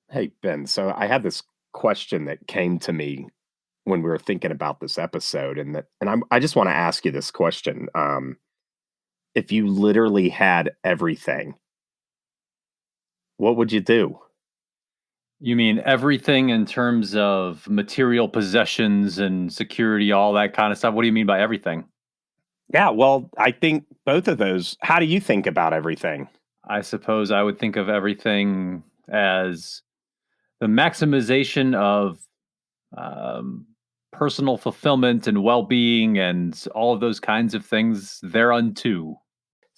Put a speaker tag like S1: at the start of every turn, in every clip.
S1: Hey, Ben. So I had this question that came to me when we were thinking about this episode, I just want to ask you this question. If you literally had everything, what would you do?
S2: You mean everything in terms of material possessions and security, all that kind of stuff? What do you mean by everything?
S1: Yeah, well, I think both of those. How do you think about everything?
S2: I suppose I would think of everything as the maximization of um, personal fulfillment and well being and all of those kinds of things thereunto.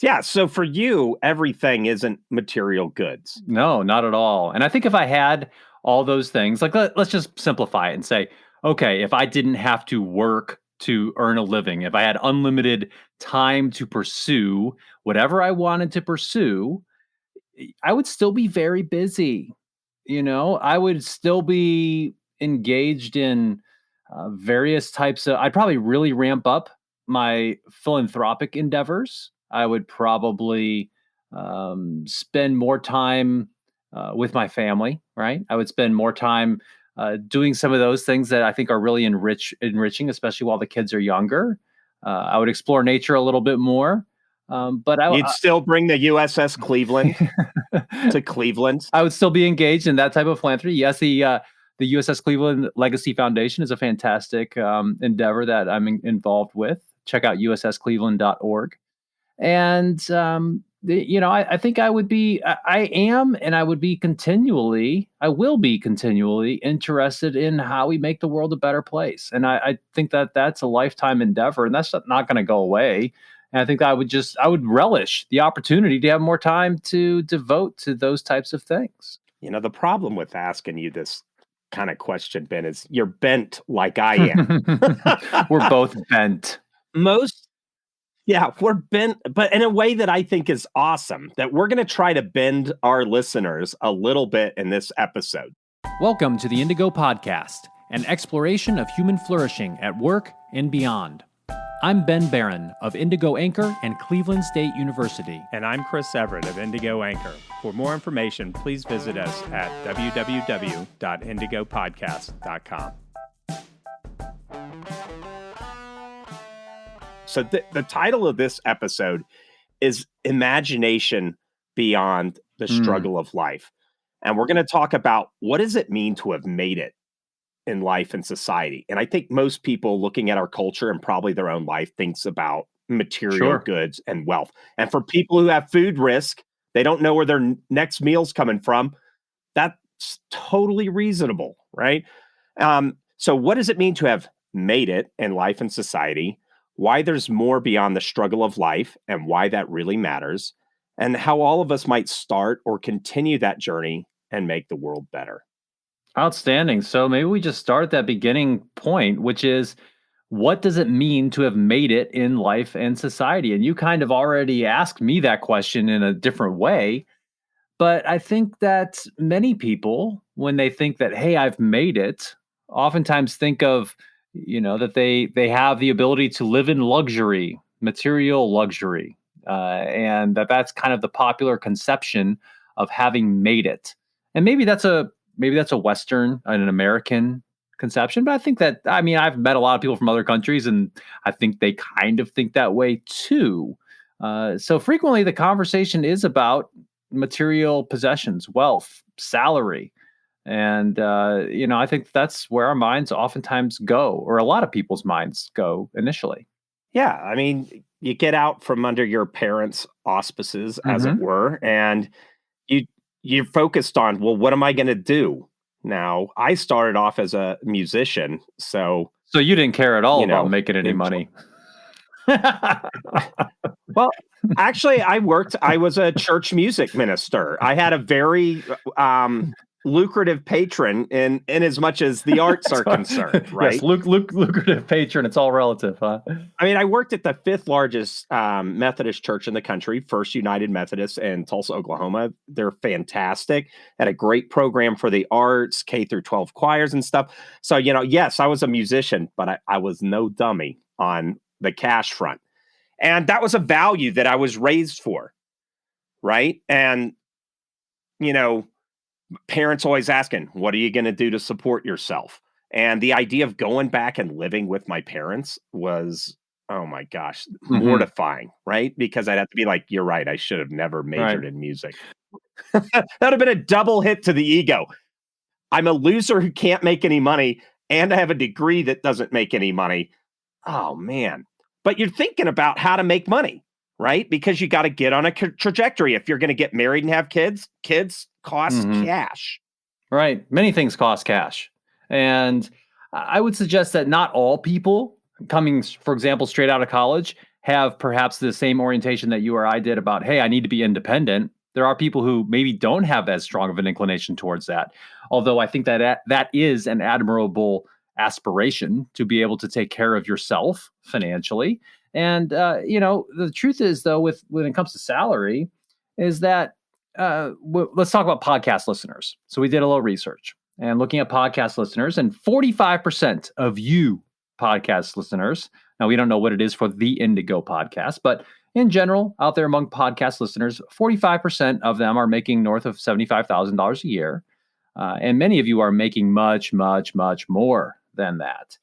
S1: Yeah, so for you, everything isn't material goods.
S2: No, not at all. And I think if I had all those things, like let's just simplify it and say, okay, if I didn't have to work to earn a living, if I had unlimited time to pursue whatever I wanted to pursue, I would still be very busy. I would still be engaged in various types of, I'd probably really ramp up my philanthropic endeavors. I would probably spend more time with my family, right? I would spend more time doing some of those things that I think are really enriching, especially while the kids are younger. I would explore nature a little bit more. But
S1: You'd still bring the USS Cleveland to Cleveland.
S2: I would still be engaged in that type of philanthropy. Yes, the USS Cleveland Legacy Foundation is a fantastic endeavor that I'm involved with. Check out usscleveland.org. And I think I am, and I would be continually, I will be continually interested in how we make the world a better place. And I think that that's a lifetime endeavor, and that's not going to go away. And I think that I would relish the opportunity to have more time to devote to those types of things.
S1: The problem with asking you this kind of question, Ben, is you're bent like I am.
S2: We're both bent.
S1: Most, yeah, we're bent, but in a way that I think is awesome, that we're going to try to bend our listeners a little bit in this episode.
S2: Welcome to the Indigo Podcast, an exploration of human flourishing at work and beyond. I'm Ben Barron of Indigo Anchor and Cleveland State University.
S3: And I'm Chris Everett of Indigo Anchor. For more information, please visit us at www.indigopodcast.com.
S1: So the title of this episode is Imagination Beyond the Struggle of Life. And we're going to talk about what does it mean to have made it in life and society. And I think most people looking at our culture and probably their own life thinks about material goods and wealth. And for people who have food risk, they don't know where their next meal's coming from. That's totally reasonable, right? So what does it mean to have made it in life and society? Why there's more beyond the struggle of life and why that really matters, and how all of us might start or continue that journey and make the world better.
S2: Outstanding. So maybe we just start at that beginning point, which is what does it mean to have made it in life and society? And you kind of already asked me that question in a different way. But I think that many people, when they think that, hey, I've made it, oftentimes think of, that they have the ability to live in luxury, material luxury. And that's kind of the popular conception of having made it. And maybe that's a Western and an American conception, but I've met a lot of people from other countries, and I think they kind of think that way too. So frequently, the conversation is about material possessions, wealth, salary, and I think that's where our minds oftentimes go, or a lot of people's minds go initially.
S1: Yeah, I mean, you get out from under your parents' auspices, as it were, and you're focused on, well, what am I going to do? Now, I started off as a musician, so
S2: you didn't care at all about making any money.
S1: Well, actually, I was a church music minister. I had a very lucrative patron in as much as the arts are concerned, right?
S2: Yes, lucrative patron. It's all relative, huh?
S1: I mean, I worked at the fifth largest Methodist church in the country, First United Methodist in Tulsa, Oklahoma. They're fantastic. Had a great program for the arts, K through 12 choirs and stuff. So, yes, I was a musician, but I was no dummy on the cash front. And that was a value that I was raised for, right? And, Parents always asking, what are you going to do to support yourself? And the idea of going back and living with my parents was, oh my gosh, mortifying, right? Because I'd have to be like, you're right, I should have never majored in music. That would have been a double hit to the ego. I'm a loser who can't make any money, and I have a degree that doesn't make any money. Oh, man. But you're thinking about how to make money, right? Because you got to get on a trajectory. If you're going to get married and have kids, kids cost cash.
S2: Right. Many things cost cash. And I would suggest that not all people coming, for example, straight out of college have perhaps the same orientation that you or I did about, hey, I need to be independent. There are people who maybe don't have as strong of an inclination towards that. Although I think that that is an admirable aspiration to be able to take care of yourself financially. And, the truth is, though, when it comes to salary, is that let's talk about podcast listeners. So we did a little research and looking at podcast listeners, and 45% of you podcast listeners, now we don't know what it is for the Indigo podcast, but in general, out there among podcast listeners, 45% of them are making north of $75,000 a year. And many of you are making much, much, much more than that.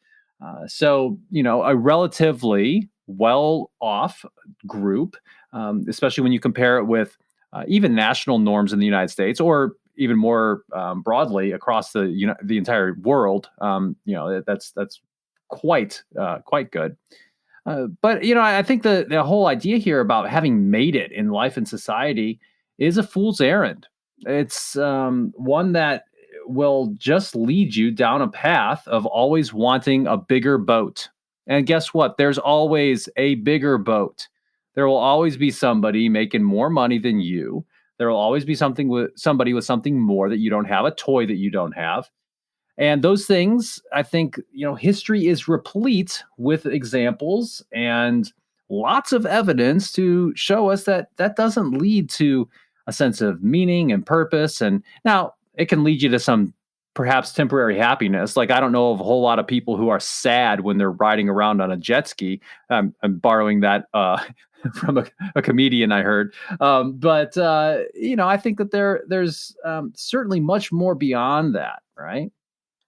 S2: So, a relatively well-off group, especially when you compare it with even national norms in the United States, or even more broadly across the entire world. That's quite good. But I think the whole idea here about having made it in life and society is a fool's errand. It's one that will just lead you down a path of always wanting a bigger boat. And guess what? There's always a bigger boat. There will always be somebody making more money than you. There will always be somebody with something more that you don't have, a toy that you don't have. And those things, I think, history is replete with examples and lots of evidence to show us that doesn't lead to a sense of meaning and purpose. And now it can lead you to some perhaps temporary happiness. Like, I don't know of a whole lot of people who are sad when they're riding around on a jet ski. I'm borrowing that from a comedian I heard. But I think that there's certainly much more beyond that, right?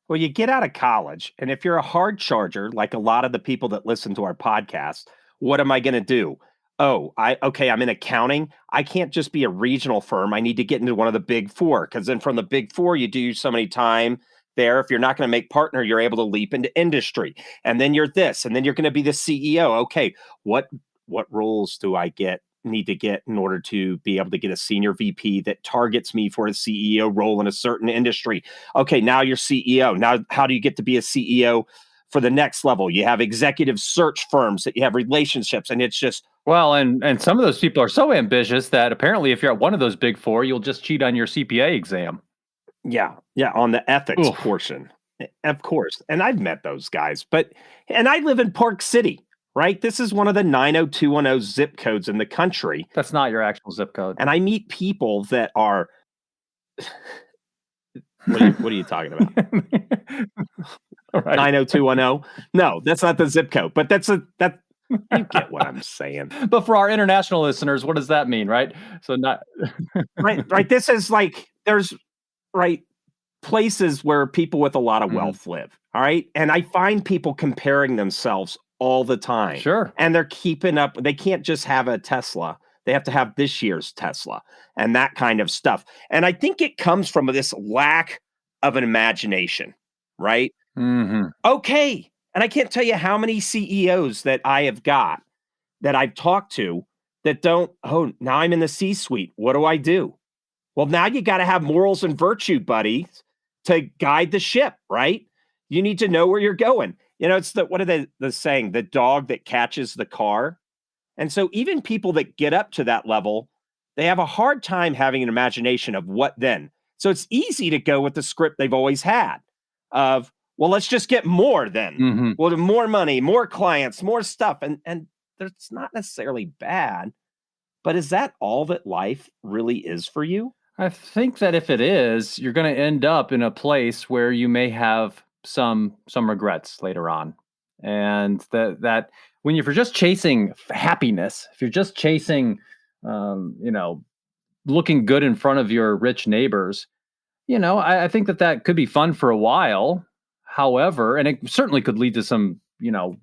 S1: Well, you get out of college, and if you're a hard charger, like a lot of the people that listen to our podcast, what am I going to do? Oh, I'm in accounting. I can't just be a regional firm. I need to get into one of the big four, because then from the big four, you do so many time there. If you're not going to make partner, you're able to leap into industry, and then you're this, and then you're going to be the CEO. Okay, what roles do I need to get in order to be able to get a senior VP that targets me for a CEO role in a certain industry? Okay, now you're CEO. Now, how do you get to be a CEO for the next level? You have executive search firms that you have relationships, and it's just...
S2: Well, and some of those people are so ambitious that apparently if you're at one of those big four, you'll just cheat on your CPA exam.
S1: Yeah, on the ethics portion. Of course. And I've met those guys. And I live in Park City, right? This is one of the 90210 zip codes in the country.
S2: That's not your actual zip code.
S1: And I meet people that are... What are you talking about? Right. 90210? No, that's not the zip code. But you get what I'm saying.
S2: But for our international listeners, what does that mean, right? So not...
S1: right. This is like, there's places where people with a lot of wealth live. All right. And I find people comparing themselves all the time.
S2: Sure.
S1: And they're keeping up. They can't just have a Tesla. They have to have this year's Tesla and that kind of stuff. And I think it comes from this lack of an imagination, right?
S2: Mm-hmm.
S1: Okay. And I can't tell you how many CEOs that I have got that I've talked to that now I'm in the C-suite. What do I do? Well, now you got to have morals and virtue, buddy, to guide the ship, right? You need to know where you're going. It's what are they saying? The dog that catches the car. And so even people that get up to that level, they have a hard time having an imagination of what then. So it's easy to go with the script they've always had of, well, let's just get more then.
S2: Mm-hmm.
S1: Well, more money, more clients, more stuff. And it's not necessarily bad, but is that all that life really is for you?
S2: I think that if it is, you're going to end up in a place where you may have some regrets later on. And that when you're just chasing happiness, if you're just chasing, looking good in front of your rich neighbors, I think that could be fun for a while. However, and it certainly could lead to some,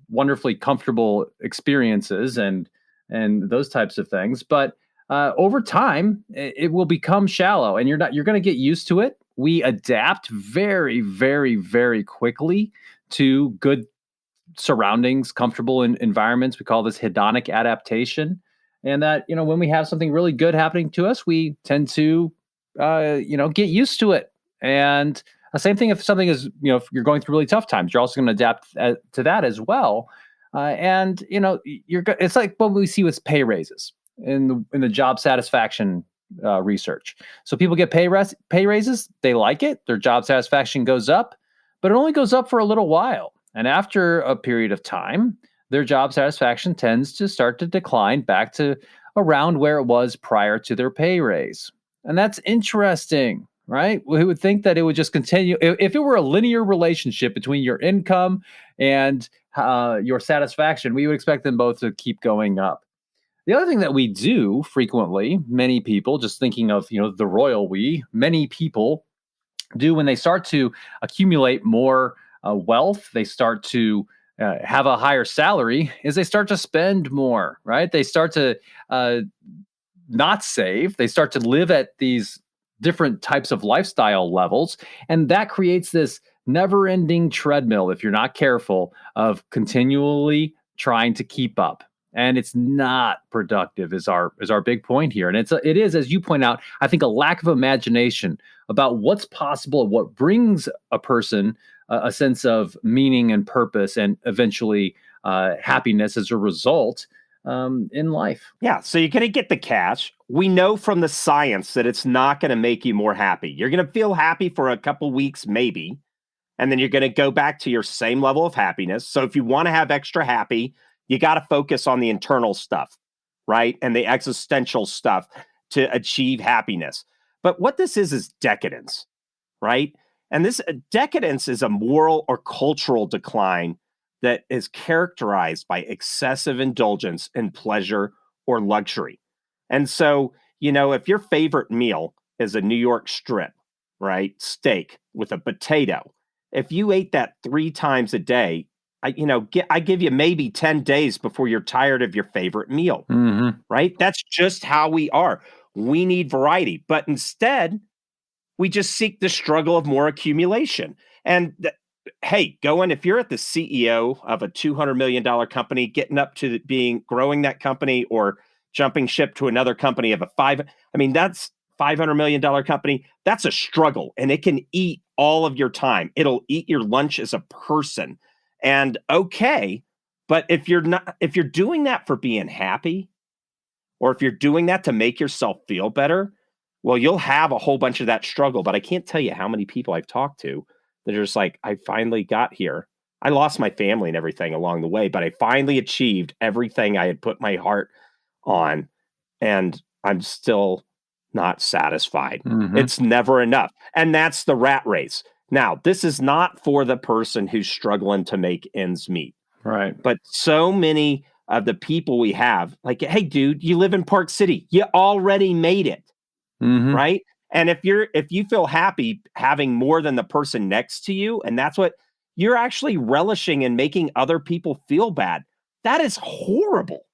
S2: wonderfully comfortable experiences and those types of things. But over time, it will become shallow, and you're going to get used to it. We adapt very, very, very quickly to good surroundings, comfortable environments. We call this hedonic adaptation. And that, when we have something really good happening to us, we tend to, get used to it. And the same thing if something is, if you're going through really tough times, you're also going to adapt to that as well. It's like what we see with pay raises in the job satisfaction research. So people get pay raises, they like it, their job satisfaction goes up, but it only goes up for a little while. And after a period of time, their job satisfaction tends to start to decline back to around where it was prior to their pay raise. And that's interesting, right? We would think that it would just continue. If it were a linear relationship between your income and your satisfaction, we would expect them both to keep going up. The other thing that we do frequently, many people, just thinking of, the royal we, many people do when they start to accumulate more wealth, they start to have a higher salary, is they start to spend more, right? They start to not save. They start to live at these different types of lifestyle levels. And that creates this never-ending treadmill, if you're not careful, of continually trying to keep up. And it's not productive is our big point here. And it is, as you point out, I think a lack of imagination about what's possible and what brings a person a sense of meaning and purpose and eventually happiness as a result in life.
S1: Yeah. So you're going to get the cash. We know from the science that it's not going to make you more happy. You're going to feel happy for a couple weeks, maybe, and then you're going to go back to your same level of happiness. So if you want to have extra happy, you got to focus on the internal stuff, right? And the existential stuff to achieve happiness. But what this is decadence, right? And this decadence is a moral or cultural decline that is characterized by excessive indulgence in pleasure or luxury. And so, if your favorite meal is a New York strip, right? Steak with a potato, if you ate that 3 times a day, I give you maybe 10 days before you're tired of your favorite meal, right? That's just how we are. We need variety, but instead we just seek the struggle of more accumulation. And hey, if you're at the CEO of a $200 million company, getting up to growing that company or jumping ship to another company of that's $500 million company, that's a struggle, and it can eat all of your time. It'll eat your lunch as a person. And okay, but if you're doing that for being happy, or if you're doing that to make yourself feel better, well, you'll have a whole bunch of that struggle. But I can't tell you how many people I've talked to that are just like, I finally got here. I lost my family and everything along the way, but I finally achieved everything I had put my heart on, and I'm still not satisfied. It's never enough. And that's the rat race. Now, this is not for the person who's struggling to make ends meet.
S2: Right.
S1: But so many of the people we have, like, hey, dude, you live in Park City. You already made it. Right. And if you feel happy having more than the person next to you, and that's what you're actually relishing in, making other people feel bad, that is horrible.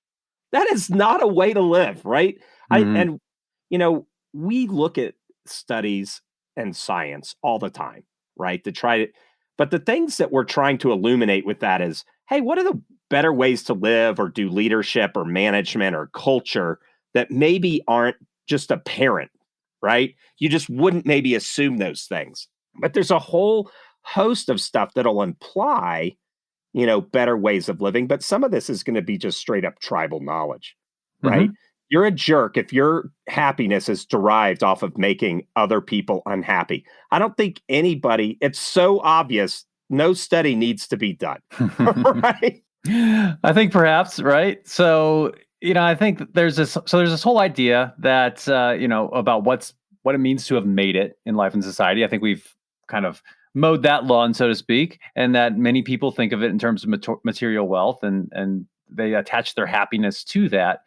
S1: That is not a way to live. Right. We look at studies and science all the time, right? But the things that we're trying to illuminate with that is, hey, what are the better ways to live or do leadership or management or culture that maybe aren't just apparent, right? You just wouldn't maybe assume those things. But there's a whole host of stuff that'll imply, better ways of living. But some of this is going to be just straight up tribal knowledge, right? You're a jerk if your happiness is derived off of making other people unhappy. I don't think it's so obvious, no study needs to be done, right?
S2: I think perhaps, right? So, I think there's this whole idea that, about what it means to have made it in life and society. I think we've kind of mowed that lawn, so to speak, and that many people think of it in terms of material wealth, and they attach their happiness to that.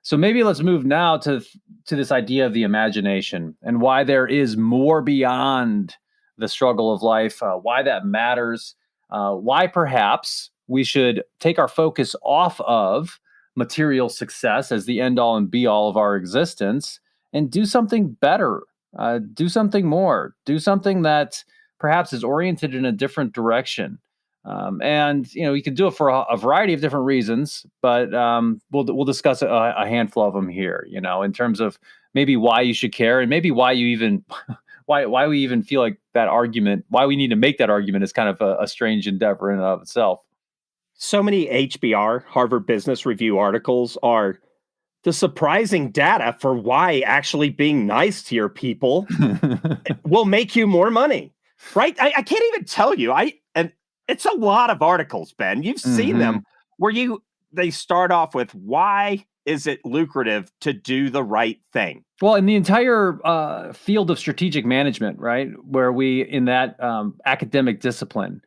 S2: So maybe let's move now to this idea of the imagination and why there is more beyond the struggle of life, why that matters, why perhaps we should take our focus off of material success as the end all and be all of our existence and do something better, do something more, do something that perhaps is oriented in a different direction. And you can do it for a variety of different reasons, but we'll discuss a handful of them here. In terms of maybe why you should care, and maybe why you even why we even feel like that argument, why we need to make that argument is kind of a strange endeavor in and of itself.
S1: So many HBR, Harvard Business Review articles are the surprising data for why actually being nice to your people will make you more money, right? I can't even tell you. And it's a lot of articles, Ben. You've seen them where they start off with, why is it lucrative to do the right thing?
S2: Well, in the entire field of strategic management, right, where we in that academic discipline,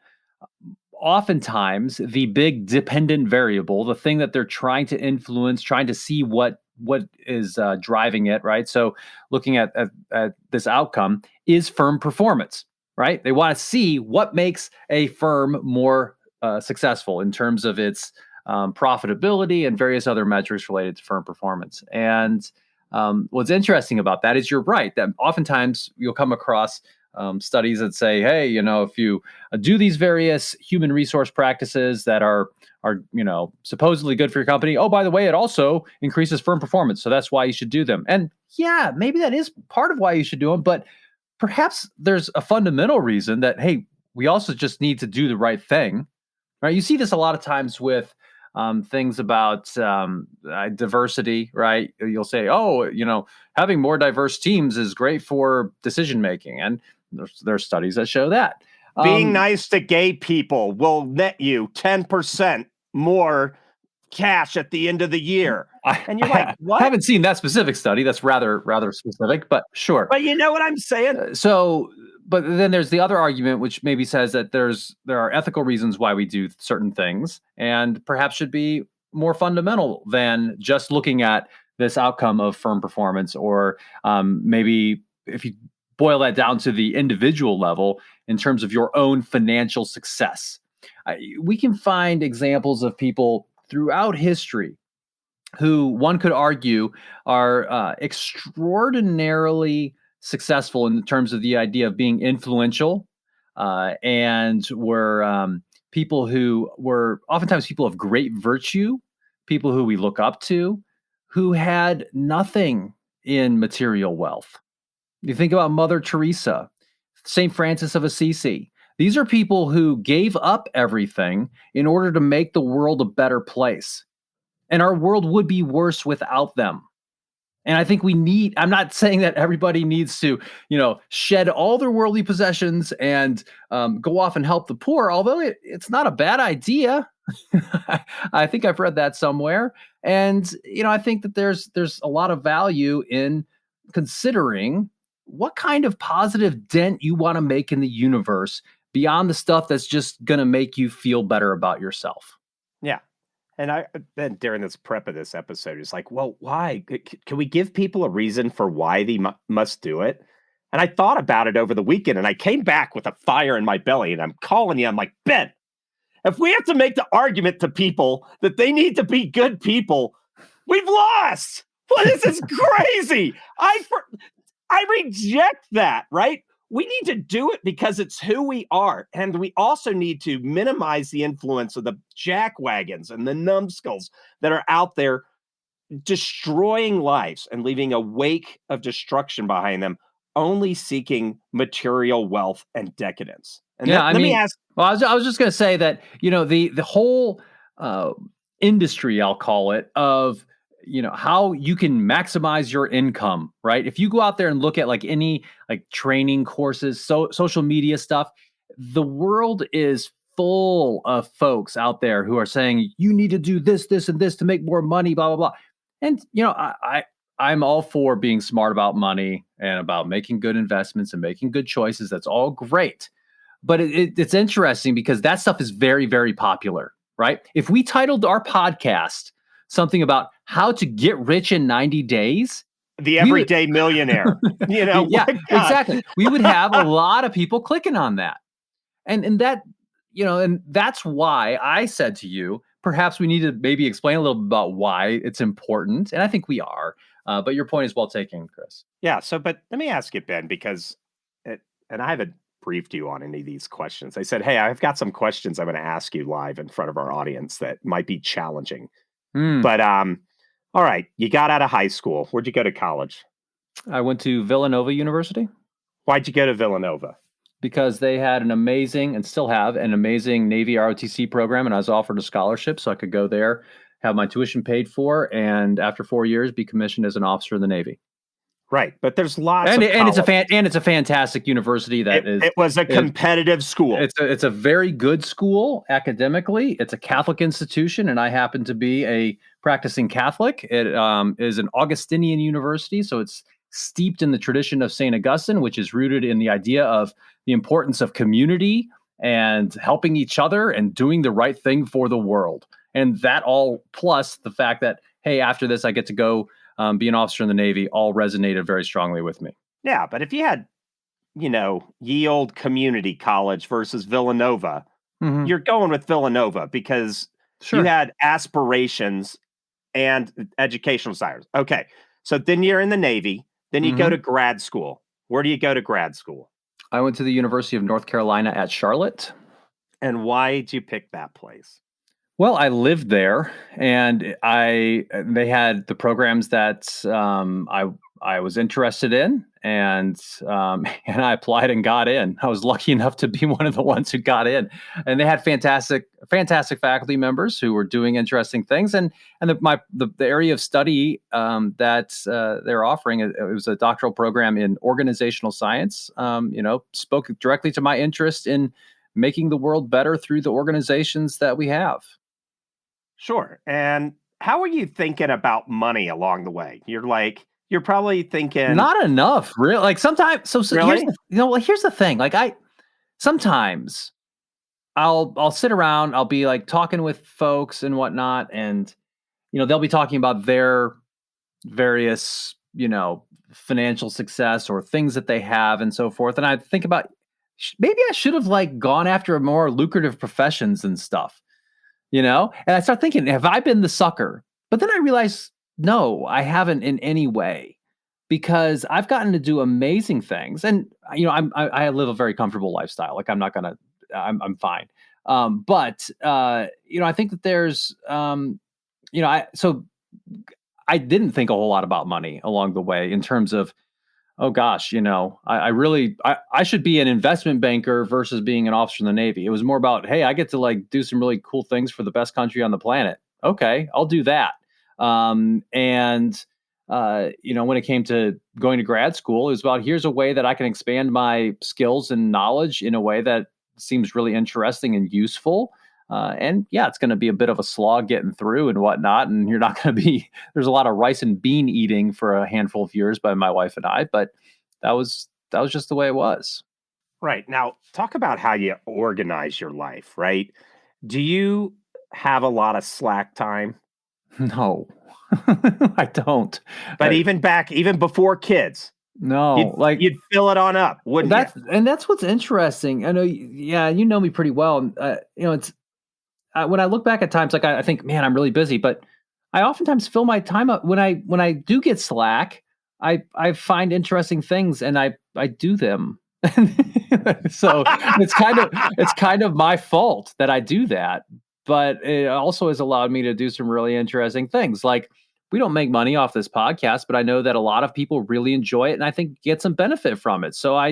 S2: oftentimes the big dependent variable, the thing that they're trying to influence, trying to see what is driving it, right? So looking at this outcome is firm performance, right? They want to see what makes a firm more successful in terms of its profitability and various other metrics related to firm performance. And what's interesting about that is you're right, that oftentimes you'll come across studies that say, hey, if you do these various human resource practices that are supposedly good for your company, oh, by the way, it also increases firm performance. So that's why you should do them. And yeah, maybe that is part of why you should do them, but perhaps there's a fundamental reason that, hey, we also just need to do the right thing, right? You see this a lot of times with things about diversity, right? You'll say, oh, having more diverse teams is great for decision making. And there's studies that show that.
S1: Being nice to gay people will net you 10% more cash at the end of the year. And you're like, what?
S2: I haven't seen that specific study. That's rather specific, but sure.
S1: But you know what I'm saying?
S2: But then there's the other argument, which maybe says that there are ethical reasons why we do certain things, and perhaps should be more fundamental than just looking at this outcome of firm performance, or maybe if you boil that down to the individual level in terms of your own financial success. We can find examples of people throughout history who one could argue are extraordinarily successful in terms of the idea of being influential, and were people who were oftentimes people of great virtue, people who we look up to, who had nothing in material wealth. You think about Mother Teresa, St. Francis of Assisi. These are people who gave up everything in order to make the world a better place. And our world would be worse without them. And I think I'm not saying that everybody needs to, shed all their worldly possessions and go off and help the poor, although it's not a bad idea. I think I've read that somewhere. And, I think that there's a lot of value in considering what kind of positive dent you want to make in the universe beyond the stuff that's just going to make you feel better about yourself.
S1: Yeah. And then during this prep of this episode, it's like, well, why? Can we give people a reason for why they must do it? And I thought about it over the weekend, and I came back with a fire in my belly, and I'm calling you. I'm like, Ben, if we have to make the argument to people that they need to be good people, we've lost. Well, this is crazy. I reject that, right? We need to do it because it's who we are. And we also need to minimize the influence of the jackwagons and the numbskulls that are out there destroying lives and leaving a wake of destruction behind them, only seeking material wealth and decadence. And
S2: yeah,
S1: let me ask.
S2: Well, I was just going to say that, the whole industry, I'll call it, of how you can maximize your income, right? If you go out there and look at any training courses, social media stuff, the world is full of folks out there who are saying, you need to do this, this, and this to make more money, blah, blah, blah. And, I'm all for being smart about money and about making good investments and making good choices. That's all great. But it's interesting because that stuff is very, very popular, right? If we titled our podcast something about how to get rich in 90 days,
S1: the everyday millionaire,
S2: yeah, exactly. We would have a lot of people clicking on that. And that, and that's why I said to you, perhaps we need to maybe explain a little bit about why it's important. And I think we are. But your point is well taken, Chris.
S1: Yeah. So, but let me ask you, Ben, because, and I haven't briefed you on any of these questions. I said, hey, I've got some questions I'm going to ask you live in front of our audience that might be challenging. But, all right, you got out of high school. Where'd you go to college?
S2: I went to Villanova University.
S1: Why'd you go to Villanova?
S2: Because they had an amazing, and still have an amazing Navy ROTC program, and I was offered a scholarship so I could go there, have my tuition paid for, and after 4 years, be commissioned as an officer in the Navy.
S1: Right, but there's lots
S2: and
S1: of
S2: it's a fantastic university.
S1: It was a competitive school.
S2: It's a very good school academically. It's a Catholic institution, and I happen to be a practicing Catholic. It is an Augustinian university, so it's steeped in the tradition of St. Augustine, which is rooted in the idea of the importance of community and helping each other and doing the right thing for the world. And that all, plus the fact that, hey, after this, I get to go be an officer in the Navy, all resonated very strongly with me.
S1: Yeah, but if you had, ye old community college versus Villanova, you're going with Villanova because you had aspirations and educational desires. Okay, so then you're in the Navy. Then you go to grad school. Where do you go to grad school?
S2: I went to the University of North Carolina at Charlotte.
S1: And why did you pick that place?
S2: Well, I lived there, and they had the programs that I was interested in, and I applied and got in. I was lucky enough to be one of the ones who got in, and they had fantastic faculty members who were doing interesting things. And the area of study that they're offering, it was a doctoral program in organizational science. Spoke directly to my interest in making the world better through the organizations that we have.
S1: Sure. And how are you thinking about money along the way? You're probably thinking
S2: not enough, really. Like sometimes,
S1: really?
S2: Here's the thing. Like sometimes I'll sit around, I'll be like talking with folks and whatnot, and they'll be talking about their various financial success or things that they have and so forth, and I think about maybe I should have like gone after more lucrative professions and stuff. And I start thinking, have I been the sucker? But then I realize, no, I haven't in any way, because I've gotten to do amazing things. And, I live a very comfortable lifestyle. Like I'm fine. But I think that there's, I didn't think a whole lot about money along the way in terms of, oh gosh, I should be an investment banker versus being an officer in the Navy. It was more about, hey, I get to like do some really cool things for the best country on the planet. Okay, I'll do that. When it came to going to grad school, it was about, here's a way that I can expand my skills and knowledge in a way that seems really interesting and useful. And yeah, it's going to be a bit of a slog getting through and whatnot. And you're not going to be, there's a lot of rice and bean eating for a handful of years by my wife and I, but that was just the way it was.
S1: Right. Now, talk about how you organize your life, right? Do you have a lot of slack time?
S2: No, I don't.
S1: But even before kids,
S2: no,
S1: you'd fill it on up, wouldn't you?
S2: And that's what's interesting. I know, yeah, you know me pretty well. It's when I look back at times, like I think, man, I'm really busy, but I oftentimes fill my time up when I do get slack. I find interesting things and I do them. So it's kind of my fault that I do that. But it also has allowed me to do some really interesting things. Like, we don't make money off this podcast, but I know that a lot of people really enjoy it and I think get some benefit from it. So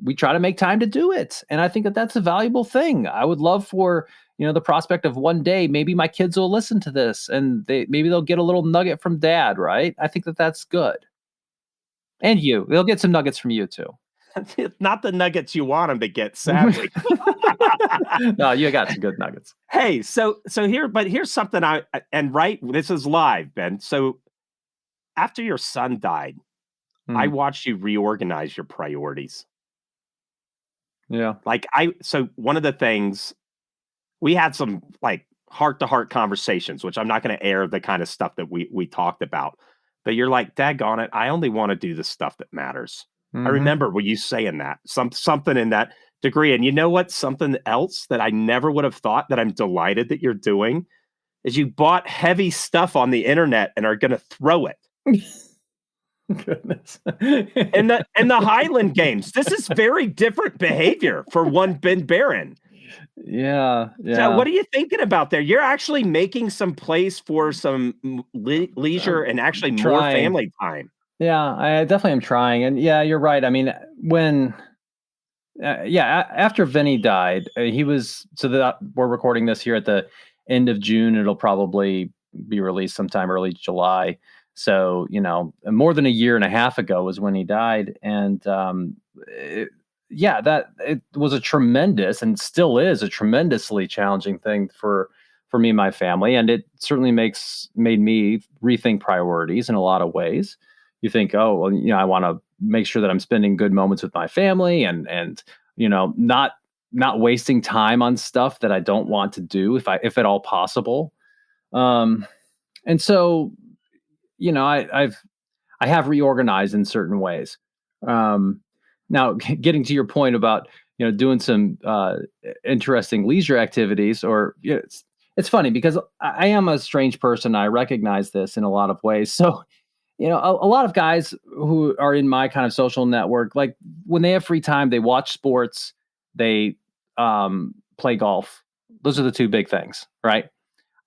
S2: we try to make time to do it. And I think that that's a valuable thing. I would love for, the prospect of one day, maybe my kids will listen to this and maybe they'll get a little nugget from dad, right? I think that that's good. And they'll get some nuggets from you too.
S1: Not the nuggets you want them to get, sadly.
S2: No, you got some good nuggets.
S1: Hey, so here's something this is live, Ben. So after your son died, I watched you reorganize your priorities.
S2: Yeah.
S1: So one of the things, we had some like heart-to-heart conversations, which I'm not going to air the kind of stuff that we talked about. But you're like, daggone it, I only want to do the stuff that matters. I remember you saying that, something in that degree. And you know what? Something else that I never would have thought that I'm delighted that you're doing is you bought heavy stuff on the internet and are going to throw it.
S2: Goodness.
S1: And the Highland Games. This is very different behavior for one Ben Barron.
S2: Yeah.
S1: So what are you thinking about there? You're actually making some place for some leisure and actually more family time.
S2: Yeah, I definitely am trying. And yeah, you're right. I mean, when, after Vinny died, he was, so that we're recording this here at the end of June. It'll probably be released sometime early July. So, more than a year and a half ago was when he died. And it was a tremendous, and still is a tremendously challenging thing for me and my family. And it certainly made me rethink priorities in a lot of ways. You think, oh, well, I want to make sure that I'm spending good moments with my family and not wasting time on stuff that I don't want to do if at all possible. And so, I have reorganized in certain ways. Now, getting to your point about doing some interesting leisure activities, or it's funny because I am a strange person. I recognize this in a lot of ways. So, a lot of guys who are in my kind of social network, like when they have free time, they watch sports, they play golf. Those are the two big things, right?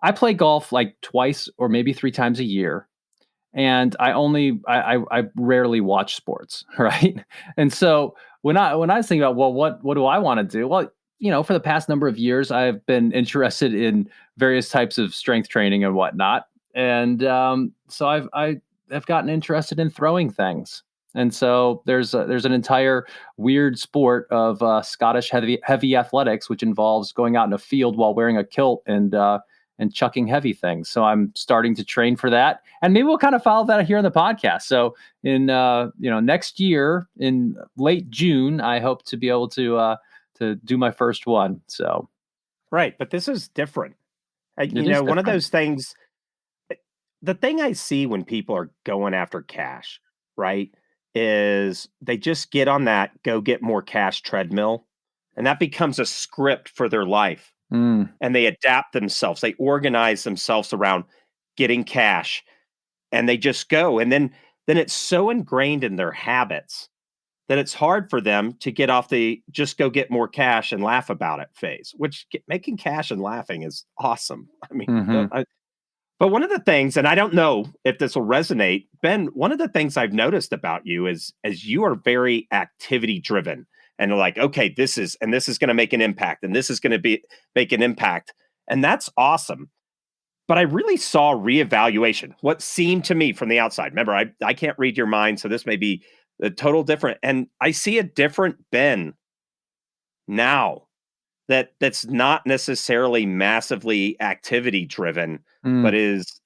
S2: I play golf like twice or maybe 3 times a year. And I rarely watch sports, right? And so when I was thinking about, well, what do I want to do? Well, for the past number of years, I've been interested in various types of strength training and whatnot, and so I've gotten interested in throwing things. And so there's an entire weird sport of Scottish heavy athletics, which involves going out in a field while wearing a kilt and chucking heavy things. So I'm starting to train for that, and maybe we'll kind of follow that here on the podcast. So in next year in late June, I hope to be able to do my first one. So
S1: right, but this is different. One of those things. The thing I see when people are going after cash, right, is they just get on that go get more cash treadmill, and that becomes a script for their life. And they adapt themselves. They organize themselves around getting cash, and they just go. And then it's so ingrained in their habits that it's hard for them to get off the just go get more cash and laugh about it phase, which making cash and laughing is awesome. I mean, but one of the things, and I don't know if this will resonate, Ben, one of the things I've noticed about you is you are very activity driven. And they're like, okay, this is going to make an impact, and this is going to make an impact. And that's awesome. But I really saw reevaluation, what seemed to me from the outside. Remember, I can't read your mind, so this may be a total different. And I see a different Ben now that's not necessarily massively activity driven, but is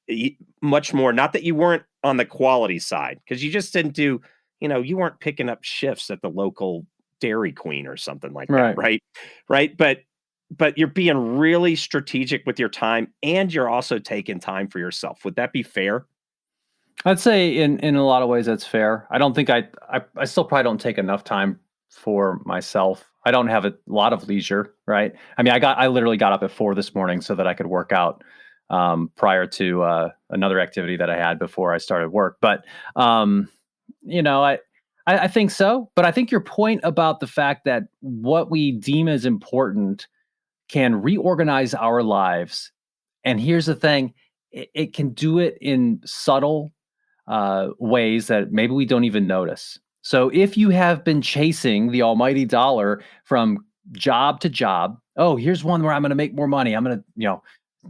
S1: much more, not that you weren't on the quality side, because you just didn't do, you weren't picking up shifts at the local Dairy Queen or something like that, right? But you're being really strategic with your time, and you're also taking time for yourself. Would that be fair?
S2: I'd say in a lot of ways that's fair. I don't think I still probably don't take enough time for myself. I don't have a lot of leisure, right? I mean, I literally got up at 4 this morning so that I could work out prior to another activity that I had before I started work. But I think so, but I think your point about the fact that what we deem as important can reorganize our lives. And here's the thing, it can do it in subtle ways that maybe we don't even notice. So if you have been chasing the almighty dollar from job to job, oh, here's one where I'm going to make more money. I'm going to,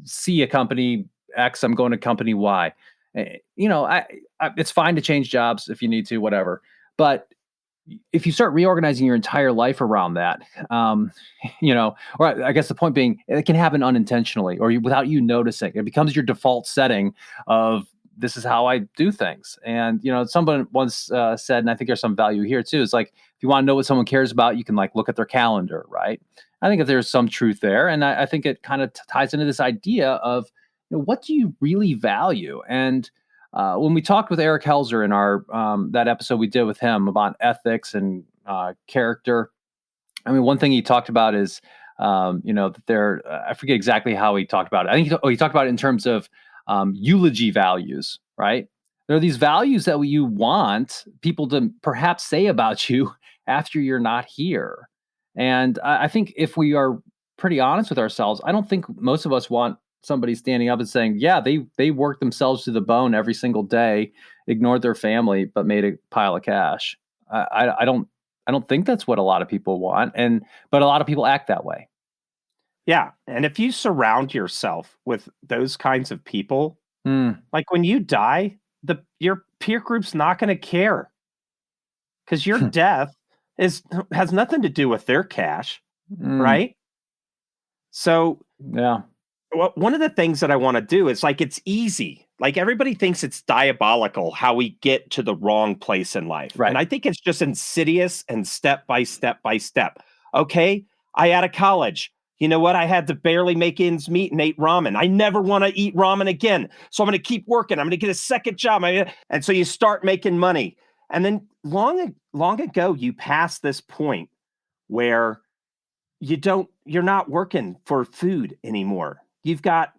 S2: see a company X, I'm going to company Y. It's fine to change jobs if you need to, whatever. But if you start reorganizing your entire life around that, or I guess the point being, it can happen unintentionally or without you noticing. It becomes your default setting of this is how I do things. And, someone once said, and I think there's some value here too, it's like, if you want to know what someone cares about, you can like look at their calendar, right? I think that there's some truth there. And I think it kind of ties into this idea of, what do you really value? And when we talked with Eric Helzer in our that episode we did with him about ethics and character, I mean, one thing he talked about is, that there, I forget exactly how he talked about it. I think he talked about it in terms of eulogy values, right? There are these values that you want people to perhaps say about you after you're not here. And I think if we are pretty honest with ourselves, I don't think most of us want somebody standing up and saying, yeah, they worked themselves to the bone every single day, ignored their family, but made a pile of cash. I don't think that's what a lot of people want, but a lot of people act that way.
S1: Yeah, and if you surround yourself with those kinds of people, like when you die, your peer group's not going to care, because your death has nothing to do with their cash, right? So,
S2: yeah.
S1: Well, one of the things that I want to do is like, it's easy. Like everybody thinks it's diabolical how we get to the wrong place in life.
S2: Right.
S1: And I think it's just insidious and step by step by step. Okay, I out of college. You know what? I had to barely make ends meet and ate ramen. I never want to eat ramen again. So I'm going to keep working. I'm going to get a second job. And so you start making money. And then long ago, you pass this point where you're not working for food anymore. You've got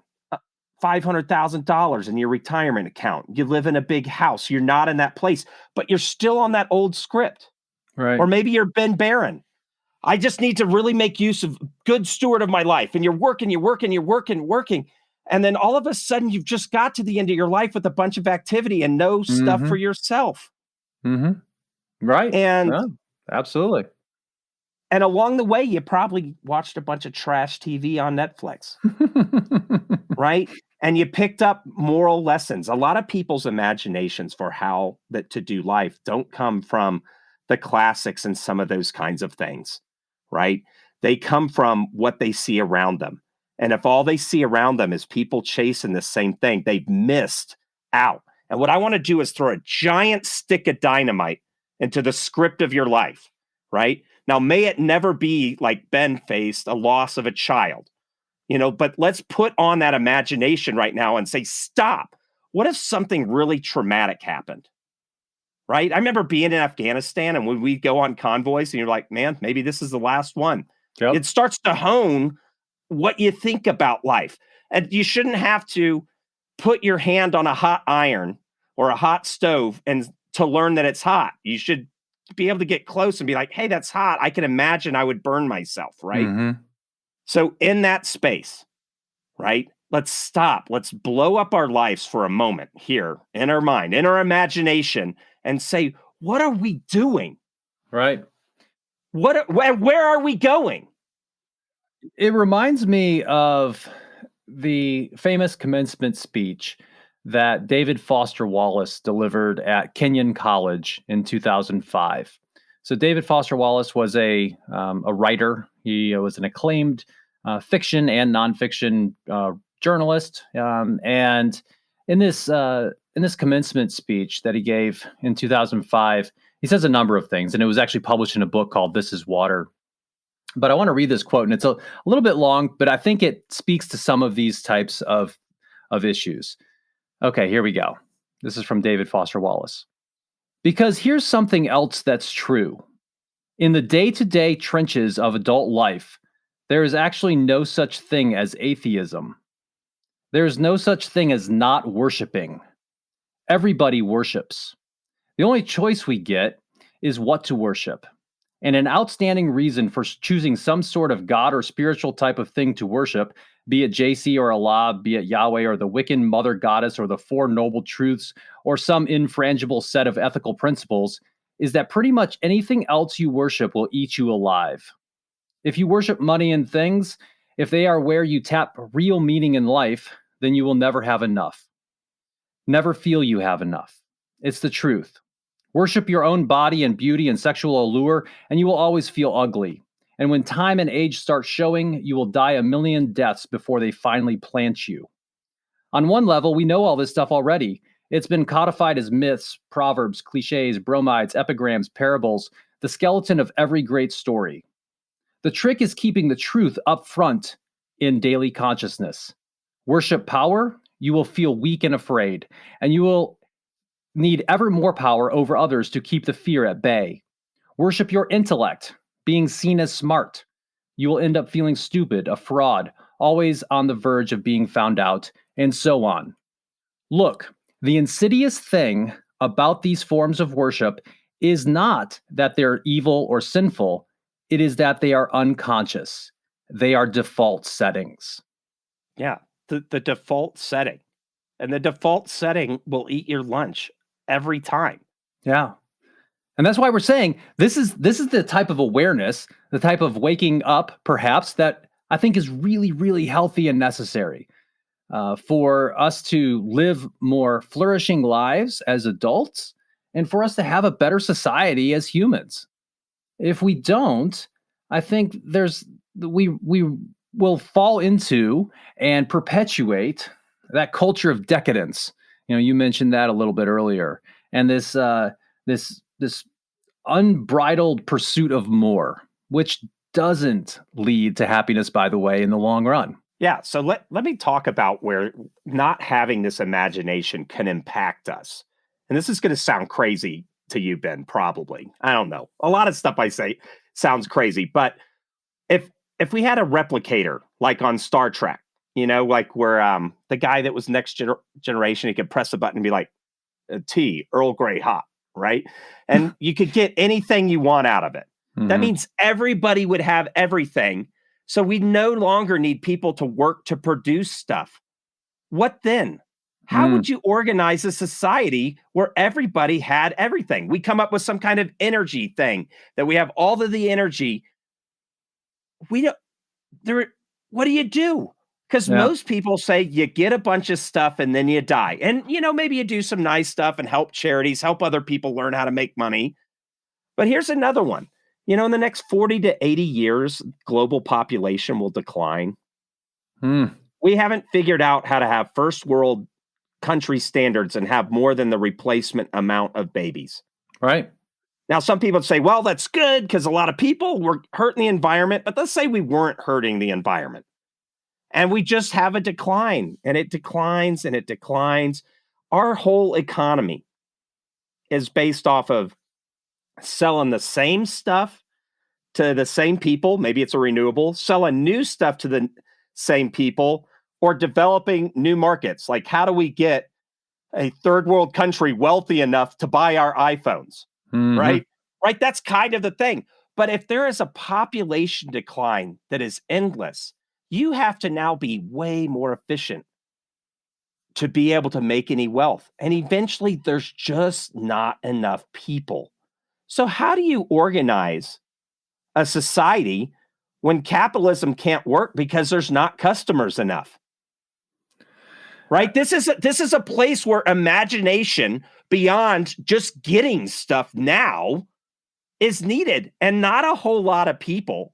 S1: $500,000 in your retirement account. You live in a big house. You're not in that place, but you're still on that old script.
S2: Right.
S1: Or maybe you're Ben Barron. I just need to really make use of good steward of my life. And you're working. And then all of a sudden you've just got to the end of your life with a bunch of activity and no stuff for yourself.
S2: Right.
S1: And
S2: yeah, absolutely.
S1: And along the way, you probably watched a bunch of trash TV on Netflix, right? And you picked up moral lessons. A lot of people's imaginations for how to do life don't come from the classics and some of those kinds of things, right? They come from what they see around them. And if all they see around them is people chasing the same thing, they've missed out. And what I want to do is throw a giant stick of dynamite into the script of your life, right? Now, may it never be like Ben faced a loss of a child, but let's put on that imagination right now and say, stop. What if something really traumatic happened? Right? I remember being in Afghanistan, and when we go on convoys and you're like, man, maybe this is the last one.
S2: Yep.
S1: It starts to hone what you think about life. And you shouldn't have to put your hand on a hot iron or a hot stove and to learn that it's hot. You should be able to get close and be like, hey, that's hot. I can imagine I would burn myself, right? So in that space, right, let's stop. Let's blow up our lives for a moment here in our mind, in our imagination, and say, what are we doing?
S2: Right.
S1: Where are we going?
S2: It reminds me of the famous commencement speech that David Foster Wallace delivered at Kenyon College in 2005. So David Foster Wallace was a writer. He was an acclaimed fiction and nonfiction journalist. And in this commencement speech that he gave in 2005, he says a number of things, and it was actually published in a book called This Is Water. But I want to read this quote, and it's a little bit long, but I think it speaks to some of these types of issues. Okay, here we go. This is from David Foster Wallace. Because here's something else that's true. In the day-to-day trenches of adult life, there is actually no such thing as atheism. There is no such thing as not worshiping. Everybody worships. The only choice we get is what to worship. And an outstanding reason for choosing some sort of God or spiritual type of thing to worship, be it JC or Allah, be it Yahweh or the Wiccan Mother Goddess or the Four Noble Truths or some infrangible set of ethical principles, is that pretty much anything else you worship will eat you alive. If you worship money and things, if they are where you tap real meaning in life, then you will never have enough. Never feel you have enough. It's the truth. Worship your own body and beauty and sexual allure, and you will always feel ugly. And when time and age start showing, you will die a million deaths before they finally plant you. On one level, we know all this stuff already. It's been codified as myths, proverbs, cliches, bromides, epigrams, parables, the skeleton of every great story. The trick is keeping the truth up front in daily consciousness. Worship power, you will feel weak and afraid, and you will need ever more power over others to keep the fear at bay. Worship your intellect, being seen as smart. You will end up feeling stupid, a fraud, always on the verge of being found out, and so on. Look, the insidious thing about these forms of worship is not that they're evil or sinful, it is that they are unconscious. They are default settings.
S1: Yeah, the default setting. And the default setting will eat your lunch every time.
S2: Yeah. And that's why we're saying this is the type of awareness, the type of waking up, perhaps, that I think is really, really healthy and necessary for us to live more flourishing lives as adults and for us to have a better society as humans. If we don't, I think we will fall into and perpetuate that culture of decadence. You mentioned that a little bit earlier, and this unbridled pursuit of more, which doesn't lead to happiness, by the way, in the long run.
S1: Yeah. So let me talk about where not having this imagination can impact us. And this is going to sound crazy to you, Ben, probably. I don't know. A lot of stuff I say sounds crazy, but if we had a replicator like on Star Trek, like where the guy that was next generation, he could press a button and be like, tea, Earl Grey hot, right? And you could get anything you want out of it. Mm-hmm. That means everybody would have everything. So we no longer need people to work to produce stuff. What then? How would you organize a society where everybody had everything? We come up with some kind of energy thing that we have all of the energy. What do you do? Because most people say you get a bunch of stuff and then you die. And, maybe you do some nice stuff and help charities, help other people learn how to make money. But here's another one. In the next 40 to 80 years, global population will decline. We haven't figured out how to have first world country standards and have more than the replacement amount of babies.
S2: Right.
S1: Now, some people say, well, that's good because a lot of people were hurting the environment. But let's say we weren't hurting the environment. And we just have a decline, and it declines, and it declines. Our whole economy is based off of selling the same stuff to the same people. Maybe it's a renewable, selling new stuff to the same people, or developing new markets. Like, how do we get a third world country wealthy enough to buy our iPhones? Mm-hmm. Right? That's kind of the thing. But if there is a population decline that is endless, you have to now be way more efficient to be able to make any wealth. And eventually there's just not enough people. So how do you organize a society when capitalism can't work because there's not customers enough? Right? This is a place where imagination beyond just getting stuff now is needed. And not a whole lot of people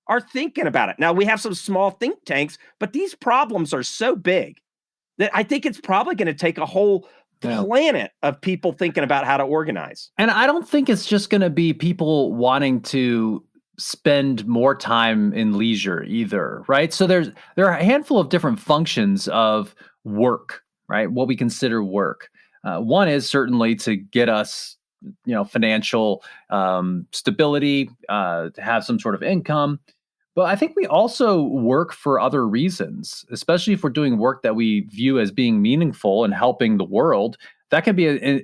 S1: are thinking about it. Now, we have some small think tanks, but these problems are so big that I think it's probably going to take a whole planet of people thinking about how to organize.
S2: And I don't think it's just going to be people wanting to spend more time in leisure either, right? So there are a handful of different functions of work, right? What we consider work. One is certainly to get us, financial stability, to have some sort of income. But I think we also work for other reasons, especially if we're doing work that we view as being meaningful and helping the world. That can be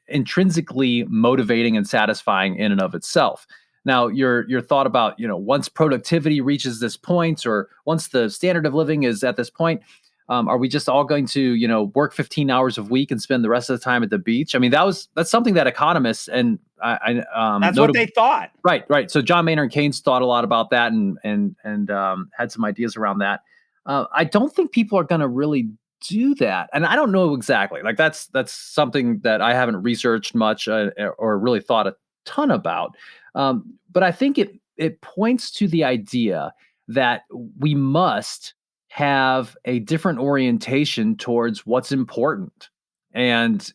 S2: intrinsically motivating and satisfying in and of itself. Now, your thought about, once productivity reaches this point, or once the standard of living is at this point, are we just all going to, work 15 hours a week and spend the rest of the time at the beach? I mean, that's something that economists and
S1: that's what they thought.
S2: Right. So John Maynard Keynes thought a lot about that and had some ideas around that. I don't think people are going to really do that, and I don't know exactly. Like that's something that I haven't researched much or really thought a ton about. But I think it points to the idea that we must have a different orientation towards what's important. And,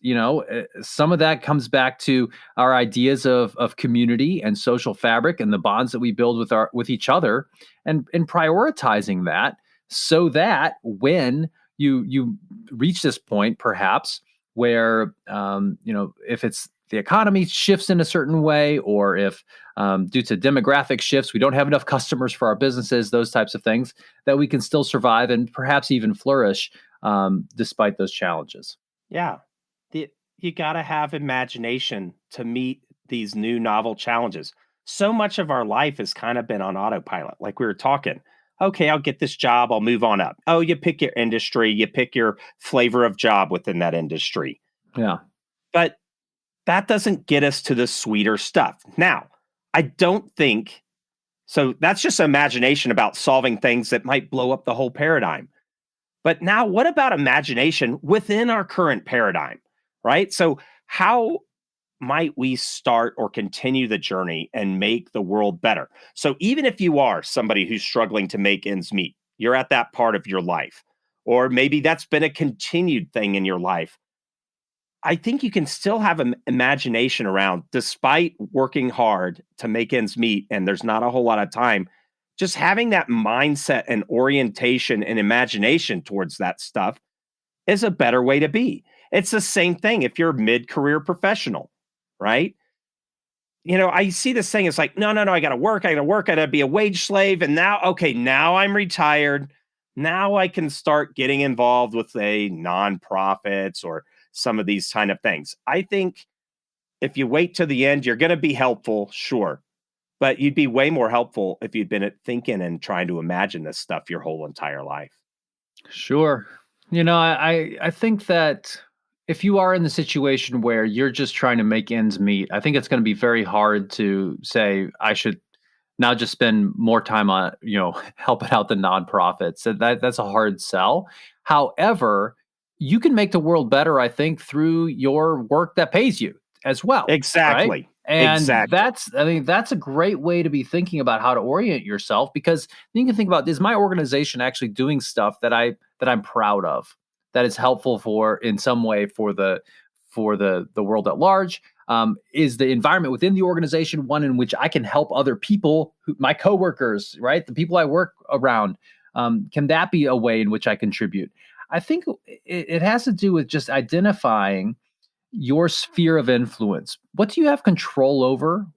S2: some of that comes back to our ideas of community and social fabric and the bonds that we build with each other, and prioritizing that, so that when you reach this point, perhaps, where, if it's the economy shifts in a certain way, or if, due to demographic shifts, we don't have enough customers for our businesses, those types of things, that we can still survive and perhaps even flourish, despite those challenges.
S1: Yeah. You got to have imagination to meet these new novel challenges. So much of our life has kind of been on autopilot. Like we were talking, okay, I'll get this job, I'll move on up. Oh, you pick your industry, you pick your flavor of job within that industry.
S2: Yeah.
S1: But that doesn't get us to the sweeter stuff. Now, I don't think so. That's just imagination about solving things that might blow up the whole paradigm. But now, what about imagination within our current paradigm, right? So, how might we start or continue the journey and make the world better? So, even if you are somebody who's struggling to make ends meet, you're at that part of your life, or maybe that's been a continued thing in your life. I think you can still have an imagination around, despite working hard to make ends meet, and there's not a whole lot of time. Just having that mindset and orientation and imagination towards that stuff is a better way to be. It's the same thing if you're a mid-career professional, right? I see this thing. It's like, no, I got to work. I got to be a wage slave. And now, okay, now I'm retired. Now I can start getting involved with nonprofits or some of these kind of things. I think if you wait to the end, you're going to be helpful, sure. But you'd be way more helpful if you'd been thinking and trying to imagine this stuff your whole entire life.
S2: Sure. I think that if you are in the situation where you're just trying to make ends meet, I think it's going to be very hard to say, I should now just spend more time on, helping out the nonprofits. So that's a hard sell. However, you can make the world better, I think, through your work that pays you as well. Right?
S1: Exactly.
S2: And
S1: Exactly.
S2: that's a great way to be thinking about how to orient yourself, because you can think about, is my organization actually doing stuff that I'm proud of, that is helpful for in some way for the world at large? Is the environment within the organization one in which I can help other people, my coworkers, right? The people I work around. Can that be a way in which I contribute? I think it has to do with just identifying your sphere of influence. What do you have control over,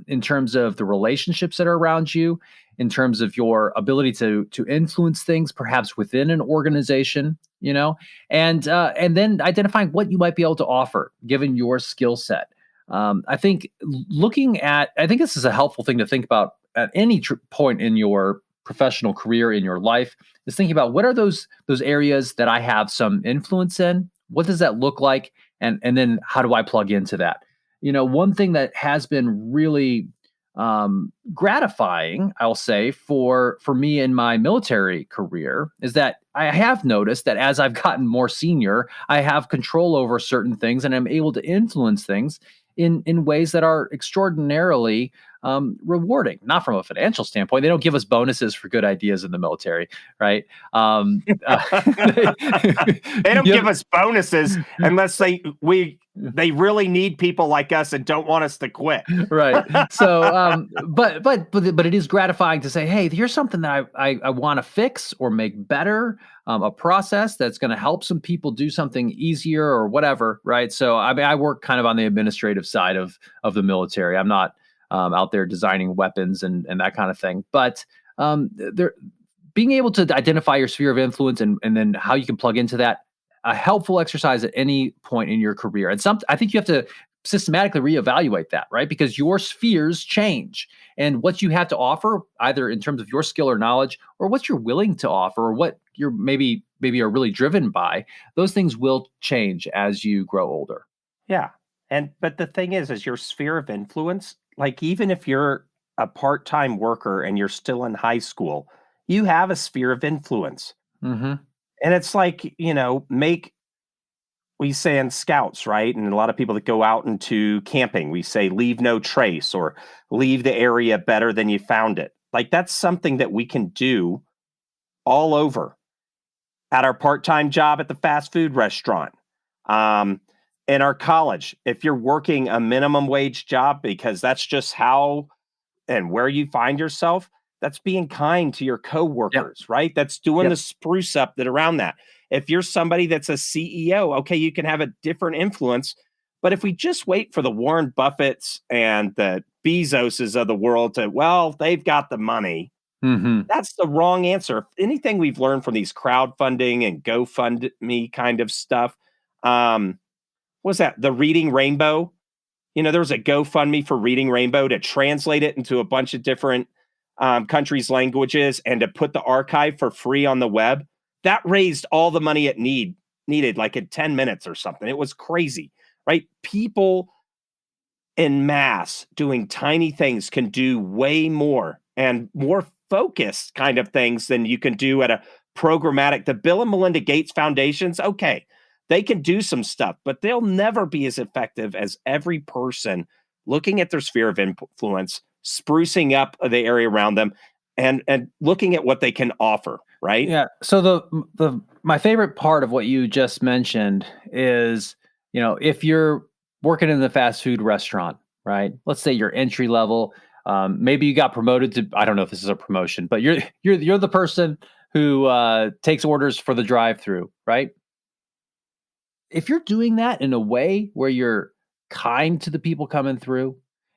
S2: in terms of the relationships that are around you, in terms of your ability to influence things, perhaps within an organization, and then identifying what you might be able to offer given your skill set. I think I think this is a helpful thing to think about at any point in your professional career, in your life, is thinking about, what are those areas that I have some influence in? What does that look like? And then how do I plug into that? One thing that has been really, gratifying, I'll say, for me in my military career, is that I have noticed that as I've gotten more senior, I have control over certain things, and I'm able to influence things in ways that are extraordinarily, rewarding. Not from a financial standpoint; they don't give us bonuses for good ideas in the military, right?
S1: They don't give us bonuses unless they really need people like us and don't want us to quit.
S2: Right. So, but it is gratifying to say, hey, here's something that I want to fix or make better, a process that's going to help some people do something easier or whatever. Right. So, I mean, I work kind of on the administrative side of the military. I'm not, out there designing weapons and that kind of thing, but, there, being able to identify your sphere of influence, and then how you can plug into that, a helpful exercise at any point in your career. And I think you have to systematically reevaluate that, right? Because your spheres change, and what you have to offer, either in terms of your skill or knowledge, or what you're willing to offer, or what you're maybe are really driven by, those things will change as you grow older.
S1: Yeah. But the thing is your sphere of influence, like even if you're a part-time worker and you're still in high school, you have a sphere of influence.
S2: Mm-hmm.
S1: And it's like, we say in scouts, right? And a lot of people that go out into camping, we say, leave no trace, or leave the area better than you found it. Like that's something that we can do all over, at our part-time job at the fast food restaurant, Um, in our college, if you're working a minimum wage job, because that's just how and where you find yourself, that's being kind to your
S2: Yep.
S1: coworkers, right? That's doing the spruce up that around that. If you're somebody that's a CEO, okay, you can have a different influence. But if we just wait for the Warren Buffetts and the Bezoses of the world to, well, they've got the money, that's the wrong answer. If anything we've learned from these crowdfunding and GoFundMe kind of stuff, what's that? The Reading Rainbow. There was a GoFundMe for Reading Rainbow to translate it into a bunch of different countries' languages and to put the archive for free on the web. That raised all the money it needed, like in 10 minutes or something. It was crazy, right? People in mass doing tiny things can do way more and more focused kind of things than you can do at a programmatic. The Bill and Melinda Gates Foundations, okay, they can do some stuff, but they'll never be as effective as every person looking at their sphere of influence, sprucing up the area around them, and looking at what they can offer, right?
S2: Yeah. So the my favorite part of what you just mentioned is, if you're working in the fast food restaurant, right? Let's say you're entry level. Maybe you got promoted to, I don't know if this is a promotion, but you're the person who takes orders for the drive-through, right? If you're doing that in a way where you're kind to the people coming through,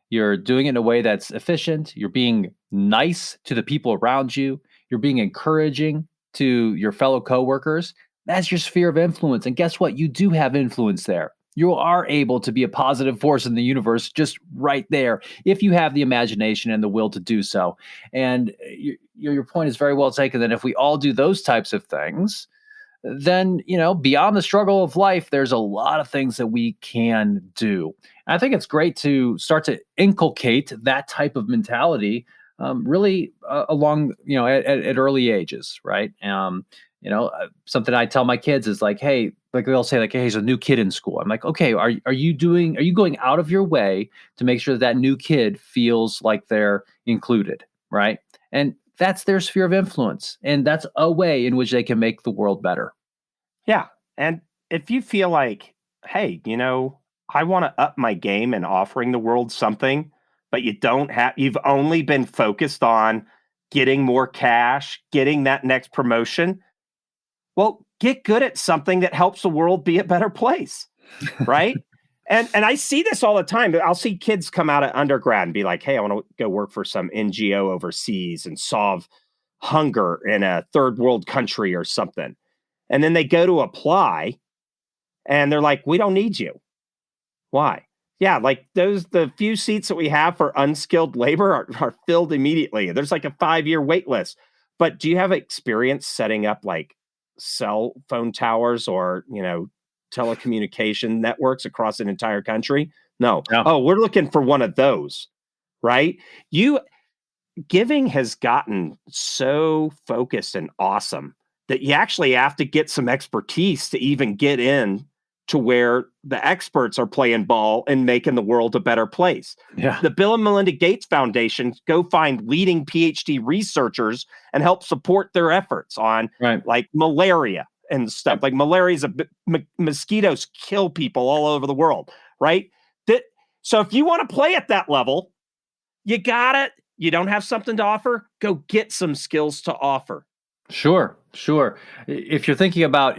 S2: you're doing it in a way that's efficient, you're being nice to the people around you, you're being encouraging to your fellow coworkers, that's your sphere of influence. And guess what? You do have influence there. You are able to be a positive force in the universe just right there if you have the imagination and the will to do so. And your point is very well taken that if we all do those types of things, then, beyond the struggle of life, there's a lot of things that we can do. And I think it's great to start to inculcate that type of mentality, really along, at early ages, right? Something I tell my kids is like, hey, like they'll say like, hey, there's a new kid in school. I'm like, okay, are you going out of your way to make sure that new kid feels like they're included, right? And that's their sphere of influence. And that's a way in which they can make the world better.
S1: Yeah. And if you feel like, hey, I want to up my game in offering the world something, but you've only been focused on getting more cash, getting that next promotion. Well, get good at something that helps the world be a better place. Right. And I see this all the time. I'll see kids come out of undergrad and be like, hey, I want to go work for some NGO overseas and solve hunger in a third world country or something. And then they go to apply and they're like, we don't need you. Why? Yeah, like the few seats that we have for unskilled labor are filled immediately. There's like a 5-year wait list. But do you have experience setting up like cell phone towers or, telecommunication networks across an entire country? No.
S2: Yeah.
S1: Oh, we're looking for one of those, right? Giving has gotten so focused and awesome that you actually have to get some expertise to even get in to where the experts are playing ball and making the world a better place.
S2: Yeah.
S1: The Bill and Melinda Gates Foundation go find leading PhD researchers and help support their efforts on like malaria and stuff. Like malaria is mosquitoes kill people all over the world, right? So if you want to play at that level, you got it. You don't have something to offer, go get some skills to offer.
S2: Sure. If you're thinking about,